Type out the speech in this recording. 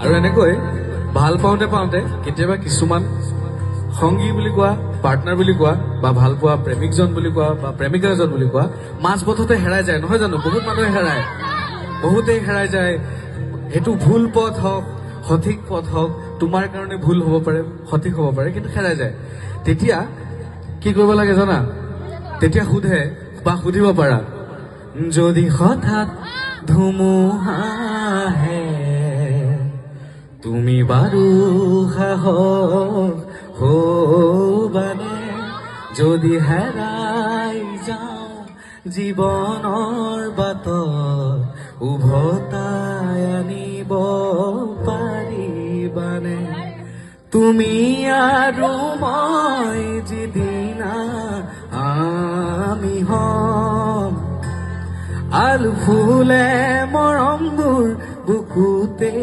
আৰু এনেকৈ ভাল পাওঁতে পাওঁতে কেতিয়াবা কিছুমান সংগী বুলি কোৱা, পাৰ্টনাৰ বুলি কোৱা, বা ভাল পোৱা প্ৰেমিকজন বুলি কোৱা বা প্ৰেমিকাজন বুলি কোৱা মাজ পথতে হেৰাই যায়, নহয় জানো? বহুত মানুহে হেৰায়, বহুতেই হেৰাই যায়। সেইটো ভুল পথ হওক, সঠিক পথ হওক, তোমাৰ কাৰণে ভুল হ'ব পাৰে, সঠিক হ'ব পাৰে, কিন্তু হেৰাই যায়। তেতিয়া কি কৰিব লাগে জানা? তেতিয়া সোধে বা সুধিব পাৰা, যদি হঠাৎ ধুমুহা আহে তুমি বাৰু সাহস হবানে? যদি হেৰাই যাওঁ জীৱনৰ বাটত উভতাই আনিব পাৰিবানে? তুমি আৰু মই যিদিনা আমি হম আল ফুলে মৰমবোৰ বুকুতে